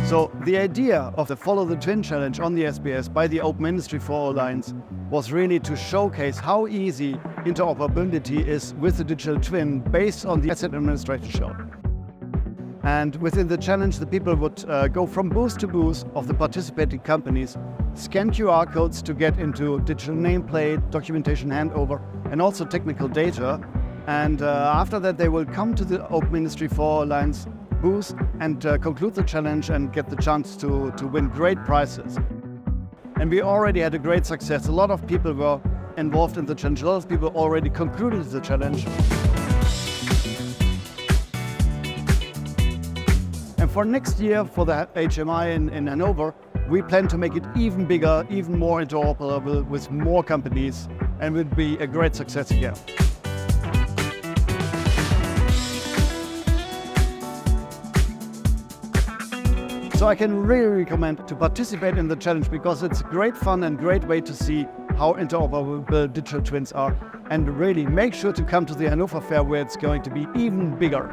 So the idea of the Follow the Twin challenge on the SPS by the Open Industry 4 Alliance was really to showcase how easy interoperability is with the digital twin based on the asset administration show. And within the challenge, the people would go from booth to booth of the participating companies, scan QR codes to get into digital nameplate, documentation handover, and also technical data. And after that, they will come to the Open Industry 4 Alliance booth and conclude the challenge and get the chance to win great prizes. And we already had a great success. A lot of people were involved in the challenge. A lot of people already concluded the challenge. And for next year, for the HMI in Hannover, we plan to make it even bigger, even more interoperable with more companies, and will be a great success again. So I can really recommend to participate in the challenge because it's great fun and great way to see how interoperable digital twins are. And really make sure to come to the Hannover Fair where it's going to be even bigger.